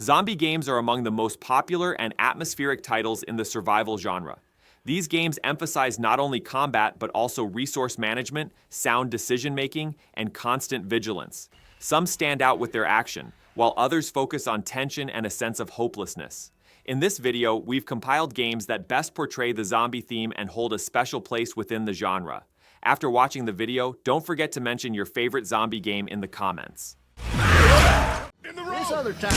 Zombie games are among the most popular and atmospheric titles in the survival genre. These games emphasize not only combat but also resource management, sound decision-making, and constant vigilance. Some stand out with their action, while others focus on tension and a sense of hopelessness. In this video, we've compiled games that best portray the zombie theme and hold a special place within the genre. After watching the video, don't forget to mention your favorite zombie game in the comments. This other time.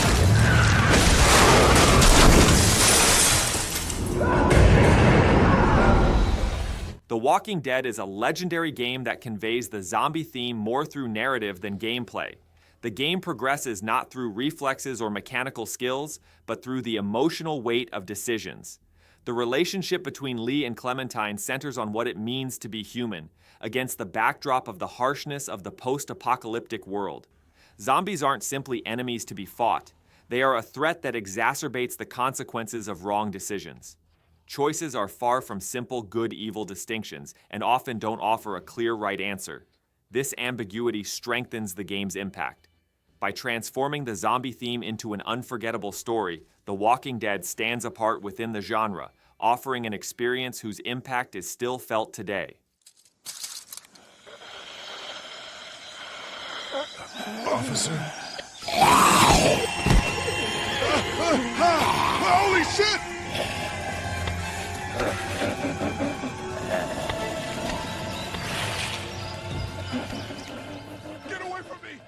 The Walking Dead is a legendary game that conveys the zombie theme more through narrative than gameplay. The game progresses not through reflexes or mechanical skills, but through the emotional weight of decisions. The relationship between Lee and Clementine centers on what it means to be human, against the backdrop of the harshness of the post-apocalyptic world. Zombies aren't simply enemies to be fought. They are a threat that exacerbates the consequences of wrong decisions. Choices are far from simple good-evil distinctions and often don't offer a clear right answer. This ambiguity strengthens the game's impact. By transforming the zombie theme into an unforgettable story, The Walking Dead stands apart within the genre, offering an experience whose impact is still felt today. Officer? Holy shit! Get away from me!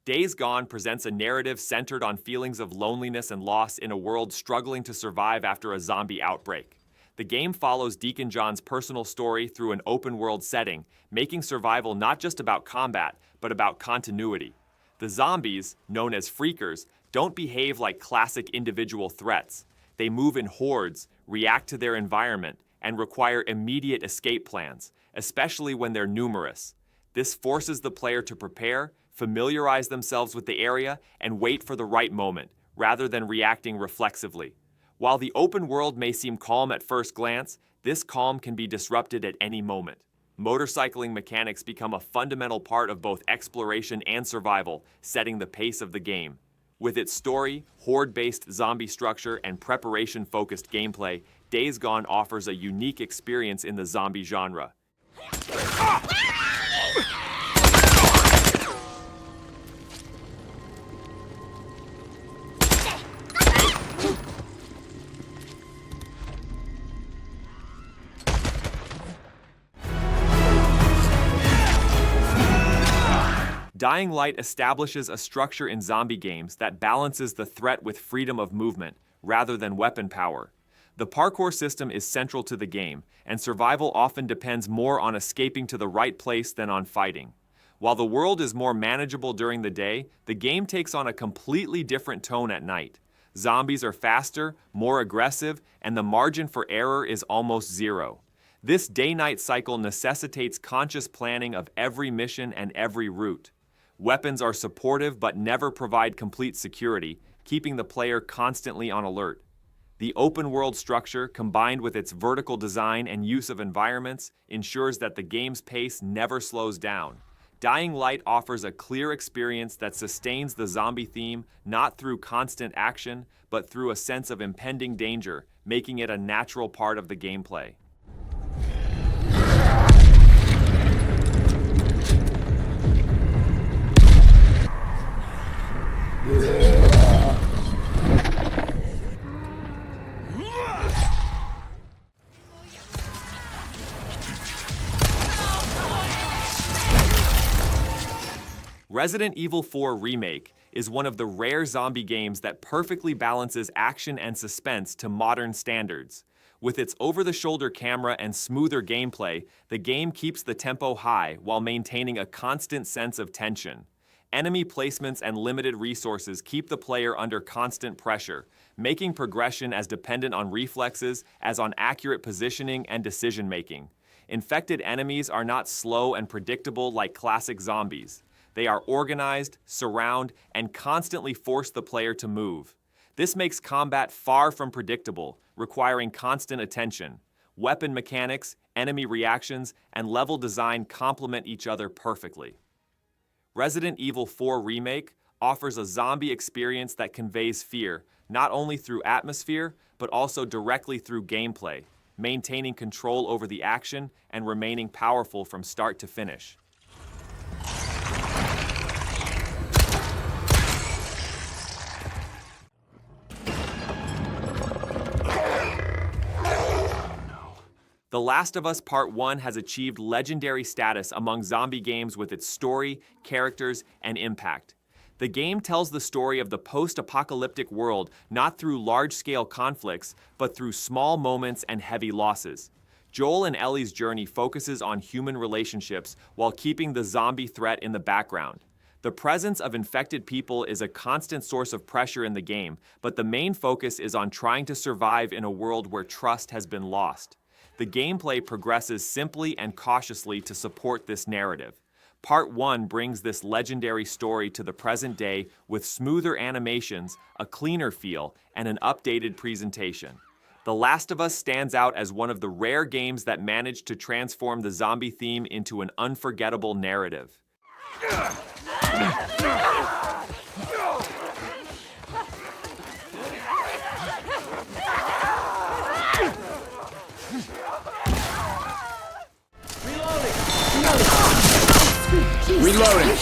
Days Gone presents a narrative centered on feelings of loneliness and loss in a world struggling to survive after a zombie outbreak. The game follows Deacon John's personal story through an open-world setting, making survival not just about combat, but about continuity. The zombies, known as freakers, don't behave like classic individual threats. They move in hordes, react to their environment, and require immediate escape plans, especially when they're numerous. This forces the player to prepare, familiarize themselves with the area, and wait for the right moment, rather than reacting reflexively. While the open world may seem calm at first glance, this calm can be disrupted at any moment. Motorcycling mechanics become a fundamental part of both exploration and survival, setting the pace of the game. With its story, horde-based zombie structure, and preparation-focused gameplay, Days Gone offers a unique experience in the zombie genre. Dying Light establishes a structure in zombie games that balances the threat with freedom of movement, rather than weapon power. The parkour system is central to the game, and survival often depends more on escaping to the right place than on fighting. While the world is more manageable during the day, the game takes on a completely different tone at night. Zombies are faster, more aggressive, and the margin for error is almost zero. This day-night cycle necessitates conscious planning of every mission and every route. Weapons are supportive but never provide complete security, keeping the player constantly on alert. The open-world structure, combined with its vertical design and use of environments, ensures that the game's pace never slows down. Dying Light offers a clear experience that sustains the zombie theme not through constant action, but through a sense of impending danger, making it a natural part of the gameplay. Resident Evil 4 Remake is one of the rare zombie games that perfectly balances action and suspense to modern standards. With its over-the-shoulder camera and smoother gameplay, the game keeps the tempo high while maintaining a constant sense of tension. Enemy placements and limited resources keep the player under constant pressure, making progression as dependent on reflexes as on accurate positioning and decision-making. Infected enemies are not slow and predictable like classic zombies. They are organized, surround, and constantly force the player to move. This makes combat far from predictable, requiring constant attention. Weapon mechanics, enemy reactions, and level design complement each other perfectly. Resident Evil 4 Remake offers a zombie experience that conveys fear, not only through atmosphere, but also directly through gameplay, maintaining control over the action and remaining powerful from start to finish. The Last of Us Part 1 has achieved legendary status among zombie games with its story, characters, and impact. The game tells the story of the post-apocalyptic world not through large-scale conflicts, but through small moments and heavy losses. Joel and Ellie's journey focuses on human relationships while keeping the zombie threat in the background. The presence of infected people is a constant source of pressure in the game, but the main focus is on trying to survive in a world where trust has been lost. The gameplay progresses simply and cautiously to support this narrative. Part 1 brings this legendary story to the present day with smoother animations, a cleaner feel, and an updated presentation. The Last of Us stands out as one of the rare games that managed to transform the zombie theme into an unforgettable narrative. Reloading.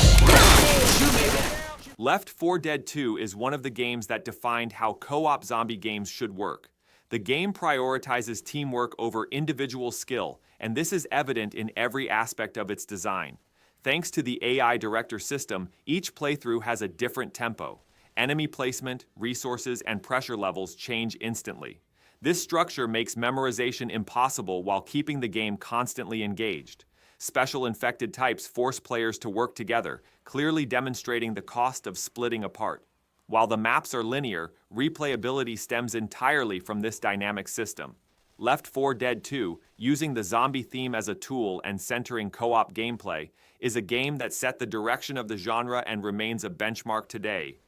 Left 4 Dead 2 is one of the games that defined how co-op zombie games should work. The game prioritizes teamwork over individual skill, and this is evident in every aspect of its design. Thanks to the AI director system, each playthrough has a different tempo. Enemy placement, resources, and pressure levels change instantly. This structure makes memorization impossible while keeping the game constantly engaged. Special infected types force players to work together, clearly demonstrating the cost of splitting apart. While the maps are linear, replayability stems entirely from this dynamic system. Left 4 Dead 2, using the zombie theme as a tool and centering co-op gameplay, is a game that set the direction of the genre and remains a benchmark today.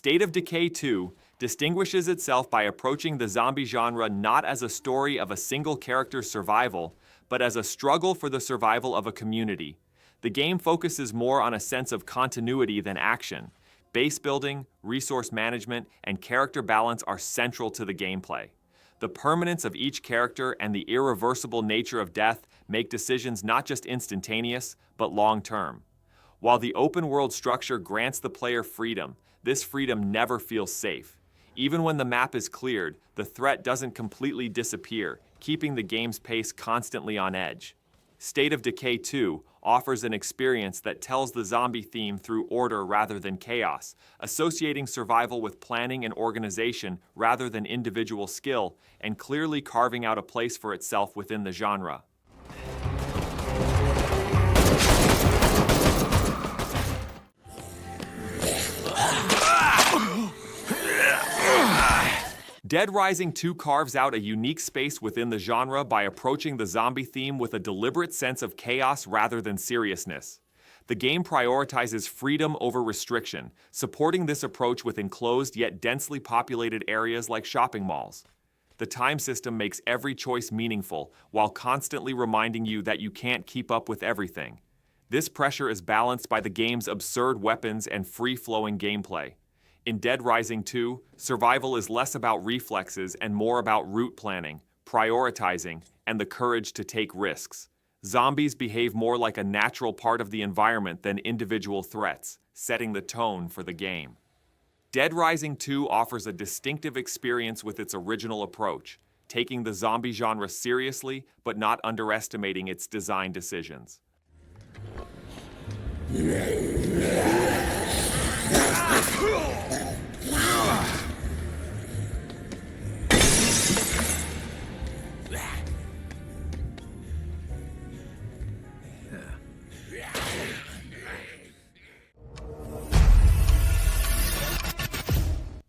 State of Decay 2 distinguishes itself by approaching the zombie genre not as a story of a single character's survival, but as a struggle for the survival of a community. The game focuses more on a sense of continuity than action. Base building, resource management, and character balance are central to the gameplay. The permanence of each character and the irreversible nature of death make decisions not just instantaneous, but long-term. While the open-world structure grants the player freedom, this freedom never feels safe. Even when the map is cleared, the threat doesn't completely disappear, keeping the game's pace constantly on edge. State of Decay 2 offers an experience that tells the zombie theme through order rather than chaos, associating survival with planning and organization rather than individual skill, and clearly carving out a place for itself within the genre. Dead Rising 2 carves out a unique space within the genre by approaching the zombie theme with a deliberate sense of chaos rather than seriousness. The game prioritizes freedom over restriction, supporting this approach with enclosed yet densely populated areas like shopping malls. The time system makes every choice meaningful, while constantly reminding you that you can't keep up with everything. This pressure is balanced by the game's absurd weapons and free-flowing gameplay. In Dead Rising 2, survival is less about reflexes and more about route planning, prioritizing, and the courage to take risks. Zombies behave more like a natural part of the environment than individual threats, setting the tone for the game. Dead Rising 2 offers a distinctive experience with its original approach, taking the zombie genre seriously but not underestimating its design decisions.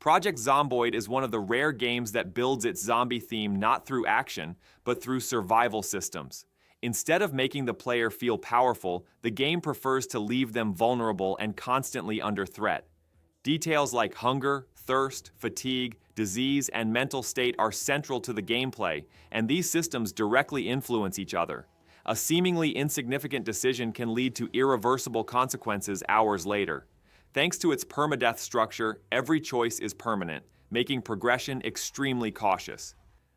Project Zomboid is one of the rare games that builds its zombie theme not through action, but through survival systems. Instead of making the player feel powerful, the game prefers to leave them vulnerable and constantly under threat. Details like hunger, thirst, fatigue, disease, and mental state are central to the gameplay, and these systems directly influence each other. A seemingly insignificant decision can lead to irreversible consequences hours later. Thanks to its permadeath structure, every choice is permanent, making progression extremely cautious.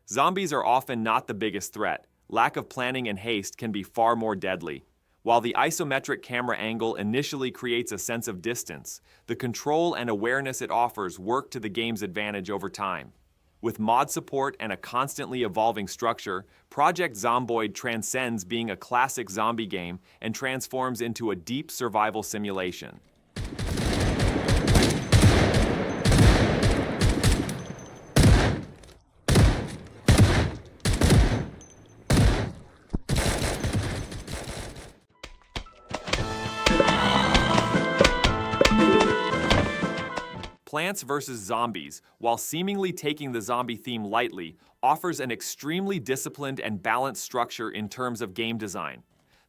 Zombies are often not the biggest threat. Lack of planning and haste can be far more deadly. While the isometric camera angle initially creates a sense of distance, the control and awareness it offers work to the game's advantage over time. With mod support and a constantly evolving structure, Project Zomboid transcends being a classic zombie game and transforms into a deep survival simulation. Plants vs. Zombies, while seemingly taking the zombie theme lightly, offers an extremely disciplined and balanced structure in terms of game design.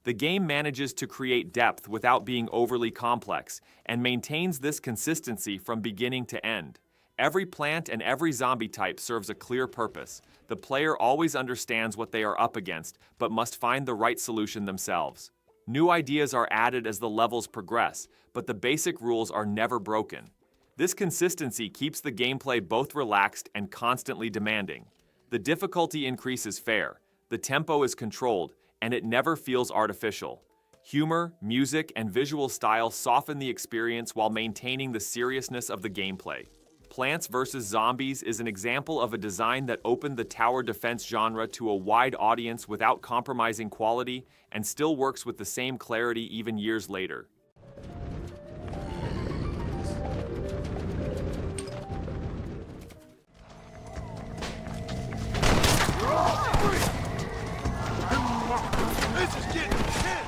The game manages to create depth without being overly complex, and maintains this consistency from beginning to end. Every plant and every zombie type serves a clear purpose. The player always understands what they are up against, but must find the right solution themselves. New ideas are added as the levels progress, but the basic rules are never broken. This consistency keeps the gameplay both relaxed and constantly demanding. The difficulty increase is fair, the tempo is controlled, and it never feels artificial. Humor, music, and visual style soften the experience while maintaining the seriousness of the gameplay. Plants vs. Zombies is an example of a design that opened the tower defense genre to a wide audience without compromising quality, and still works with the same clarity even years later. This is getting intense.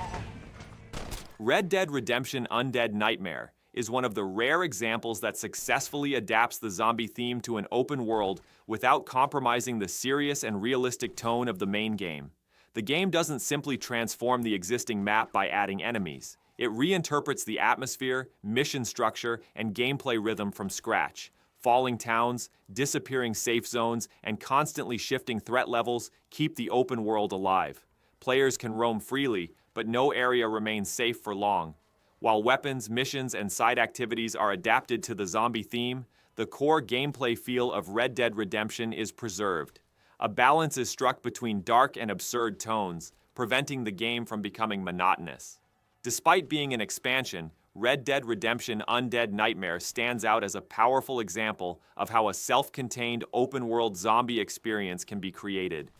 Red Dead Redemption Undead Nightmare is one of the rare examples that successfully adapts the zombie theme to an open world without compromising the serious and realistic tone of the main game. The game doesn't simply transform the existing map by adding enemies. It reinterprets the atmosphere, mission structure, and gameplay rhythm from scratch. Falling towns, disappearing safe zones, and constantly shifting threat levels keep the open world alive. Players can roam freely, but no area remains safe for long. While weapons, missions, and side activities are adapted to the zombie theme, the core gameplay feel of Red Dead Redemption is preserved. A balance is struck between dark and absurd tones, preventing the game from becoming monotonous. Despite being an expansion, Red Dead Redemption Undead Nightmare stands out as a powerful example of how a self-contained open-world zombie experience can be created.